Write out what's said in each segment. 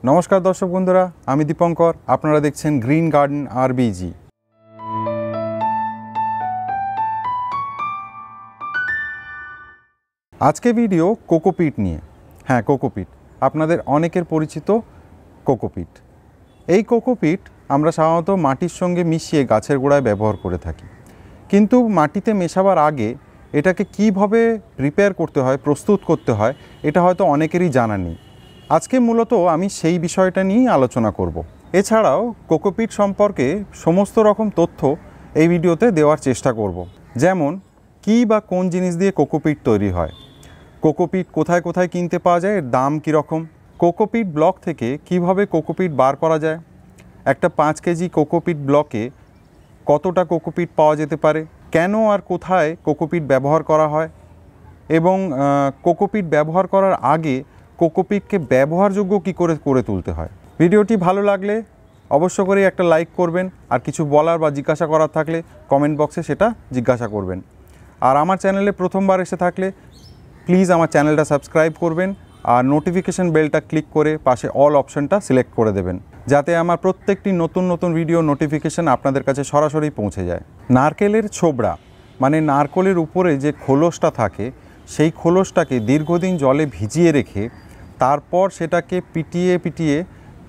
नमस्कार दर्शक बंधुरा आमी दीपंकर आपनारा देखछेन ग्रीन गार्डन आरबीजी। आज के भिडियो कोकोपिट निये। हाँ कोकोपिट आपनादेर अनेकेर परिचित कोकोपिट। এই কোকোপিট আমরা সাধারণত মাটির সঙ্গে মিশিয়ে গাছের গোড়ায় ব্যবহার করে থাকি, কিন্তু মাটিতে মেশাবার আগে এটাকে কিভাবে প্রিপেয়ার করতে হয়, প্রস্তুত করতে হয়, এটা হয়তো অনেকেরই জানা নেই। আজকে মূলত আমি সেই বিষয়টা নিয়েই আলোচনা করব। এছাড়াও কোকোপিট সম্পর্কে সমস্ত রকম তথ্য এই ভিডিওতে দেওয়ার চেষ্টা করব, যেমন কী বা কোন জিনিস দিয়ে কোকোপিট তৈরি হয়, কোকোপিট কোথায় কোথায় কিনতে পাওয়া যায়, এর দাম কীরকম, কোকোপিট ব্লক থেকে কিভাবে কোকোপিট বার করা যায়, একটা 5 কেজি কোকোপিট ব্লকে কতটা কোকোপিট পাওয়া যেতে পারে, কেন আর কোথায় কোকোপিট ব্যবহার করা হয়, এবং কোকোপিট ব্যবহার করার আগে কোকোপিটকে ব্যবহারযোগ্য কী করে তুলতে হয়। ভিডিওটি ভালো লাগলে অবশ্য করে একটা লাইক করবেন, আর কিছু বলার বা জিজ্ঞাসা করার থাকলে কমেন্ট বক্সে সেটা জিজ্ঞাসা করবেন। আর আমার চ্যানেলে প্রথমবার এসে থাকলে প্লিজ আমার চ্যানেলটা সাবস্ক্রাইব করবেন আর নোটিফিকেশন বেলটা ক্লিক করে পাশে অল অপশনটা সিলেক্ট করে দেবেন, যাতে আমার প্রত্যেকটি নতুন নতুন ভিডিও নোটিফিকেশন আপনাদের কাছে সরাসরি পৌঁছে যায়। নারকেলের ছোবড়া মানে নারকেলের উপরে যে খোলসটা থাকে, সেই খোলসটাকে দীর্ঘদিন জলে ভিজিয়ে রেখে তারপর সেটাকে পিটিয়ে পিটিয়ে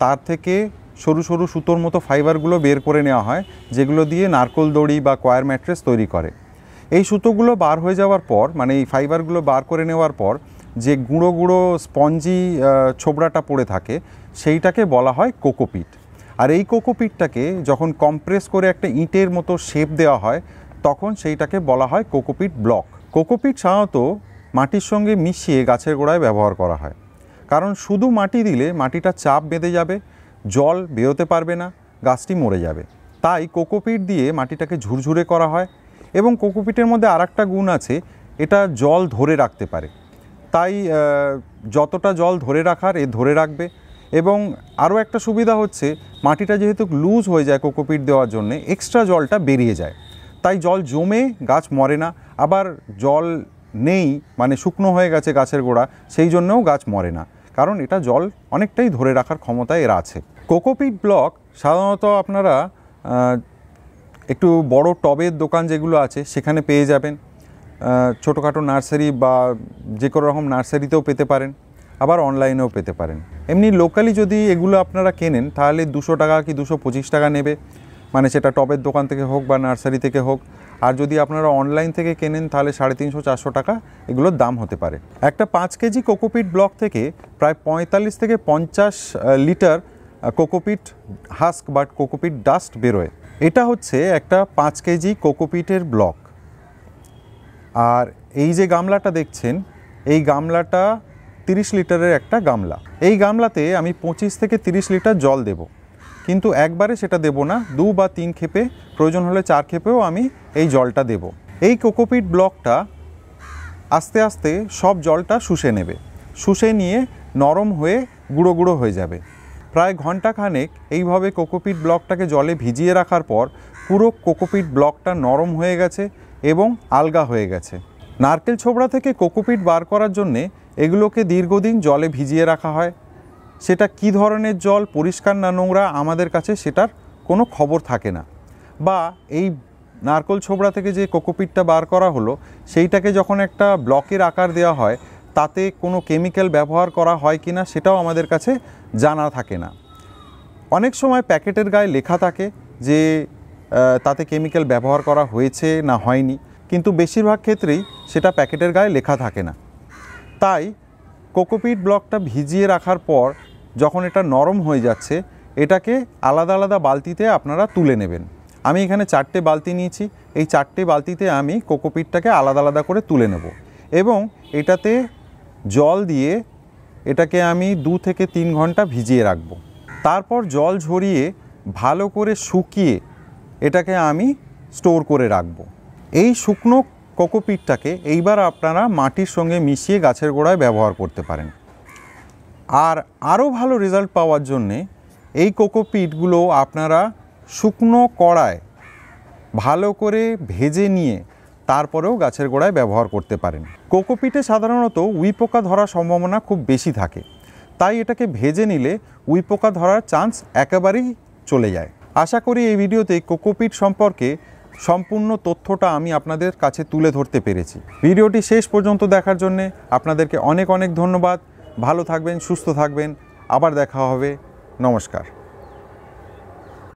তার থেকে সরু সরু সুতোর মতো ফাইবারগুলো বের করে নেওয়া হয়, যেগুলো দিয়ে নারকেল দড়ি বা কয়ার ম্যাট্রেস তৈরি করে। এই সুতোগুলো বার হয়ে যাওয়ার পর, মানে এই ফাইবারগুলো বার করে নেওয়ার পর যে গুঁড়ো গুঁড়ো স্পঞ্জি ছোবড়াটা পড়ে থাকে, সেইটাকে বলা হয় কোকোপিট। আর এই কোকোপিটটাকে যখন কম্প্রেস করে একটা ইটের মতো শেপ দেওয়া হয়, তখন সেইটাকে বলা হয় কোকোপিট ব্লক। কোকোপিট সাধারণত মাটির সঙ্গে মিশিয়ে গাছের গোড়ায় ব্যবহার করা হয়, কারণ শুধু মাটি দিলে মাটিটা চাপ বেঁধে যাবে, জল বেরোতে পারবে না, গাছটি মরে যাবে। তাই কোকোপিট দিয়ে মাটিটাকে ঝুরঝুরে করা হয়। এবং কোকোপিটের মধ্যে আরেকটা গুণ আছে, এটা জল ধরে রাখতে পারে, তাই যতটা জল ধরে রাখার এ ধরে রাখবে। এবং আরও একটা সুবিধা হচ্ছে, মাটিটা যেহেতু লুজ হয়ে যায় কোকোপিট দেওয়ার জন্যে, এক্সট্রা জলটা বেরিয়ে যায়, তাই জল জমে গাছ মরে না। আবার জল নেই মানে শুকনো হয়ে গেছে গাছের গোড়া, সেই জন্যও গাছ মরে না, কারণ এটা জল অনেকটাই ধরে রাখার ক্ষমতা এর আছে। কোকোপিট ব্লক সাধারণত আপনারা একটু বড় টবের দোকান যেগুলো আছে সেখানে পেয়ে যাবেন, ছোটোখাটো নার্সারি বা যে কোনো রকম নার্সারিতেও পেতে পারেন, আবার অনলাইনেও পেতে পারেন। এমনি লোকালি যদি এগুলো আপনারা কেনেন তাহলে 200 টাকা কি 225 টাকা নেবে, মানে সেটা টবের দোকান থেকে হোক বা নার্সারি থেকে হোক। আর যদি আপনারা অনলাইন থেকে কেনেন তাহলে 350-400 টাকা এগুলোর দাম হতে পারে। একটা 5 কেজি কোকোপিট ব্লক থেকে প্রায় 45 থেকে 50 লিটার কোকোপিট হাস্ক বা কোকোপিট ডাস্ট বেরোয়। এটা হচ্ছে একটা 5 কেজি কোকোপিটের ব্লক। আর এই যে গামলাটা দেখছেন, এই গামলাটা 30 লিটারের একটা গামলা। এই গামলাতে আমি 25 থেকে 30 লিটার জল দেব, কিন্তু একবারে সেটা দেব না, 2 বা 3 ক্ষেপে, প্রয়োজন হলে 4 ক্ষেপেও আমি এই জলটা দেব। এই কোকোপিট ব্লকটা আস্তে আস্তে সব জলটা শুষে নেবে, শুষে নিয়ে নরম হয়ে গুঁড়ো গুঁড়ো হয়ে যাবে। প্রায় ঘন্টাখানেক এইভাবে কোকোপিট ব্লকটাকে জলে ভিজিয়ে রাখার পর পুরো কোকোপিট ব্লকটা নরম হয়ে গেছে এবং আলগা হয়ে গেছে। নারকেল ছোবড়া থেকে কোকোপিট বার করার জন্যে এগুলোকে দীর্ঘদিন জলে ভিজিয়ে রাখা হয়। সেটা কি ধরনের জল, পরিষ্কার না নোংরা, আমাদের কাছে সেটার কোনো খবর থাকে না। বা এই নারকেল ছোবড়া থেকে যে কোকোপিটটা বার করা হলো, সেইটাকে যখন একটা ব্লকের আকার দেওয়া হয়, তাতে কোনো কেমিক্যাল ব্যবহার করা হয় কি না সেটাও আমাদের কাছে জানা থাকে না। অনেক সময় প্যাকেটের গায়ে লেখা থাকে যে তাতে কেমিক্যাল ব্যবহার করা হয়েছে না হয়নি, কিন্তু বেশিরভাগ ক্ষেত্রেই সেটা প্যাকেটের গায়ে লেখা থাকে না। তাই কোকোপিট ব্লকটা ভিজিয়ে রাখার পর যখন এটা নরম হয়ে যাচ্ছে, এটাকে আলাদা আলাদা বালতিতে আপনারা তুলে নেবেন। আমি এখানে 4টে বালতি নিয়েছি, এই 4টে বালতিতে আমি কোকোপিটটাকে আলাদা আলাদা করে তুলে নেব এবং এটাতে জল দিয়ে এটাকে আমি 2 থেকে 3 ঘন্টা ভিজিয়ে রাখব। তারপর জল ঝরিয়ে ভালো করে শুকিয়ে এটাকে আমি স্টোর করে রাখব। এই শুকনো কোকোপিটটাকে এইবার আপনারা মাটির সঙ্গে মিশিয়ে গাছের গোড়ায় ব্যবহার করতে পারেন। আর আরও ভালো রেজাল্ট পাওয়ার জন্যে এই কোকোপিটগুলো আপনারা শুকনো কড়ায় ভালো করে ভেজে নিয়ে তারপরেও গাছের গোড়ায় ব্যবহার করতে পারেন। কোকোপিটে সাধারণত উইপোকা ধরার সম্ভাবনা খুব বেশি থাকে, তাই এটাকে ভেজে নিলে উইপোকা ধরার চান্স একেবারেই চলে যায়। আশা করি এই ভিডিওতে কোকোপিট সম্পর্কে সম্পূর্ণ তথ্যটা আমি আপনাদের কাছে তুলে ধরতে পেরেছি। ভিডিওটি শেষ পর্যন্ত দেখার জন্যে আপনাদেরকে অনেক অনেক ধন্যবাদ। ভালো থাকবেন, সুস্থ থাকবেন, আবার দেখা হবে। নমস্কার।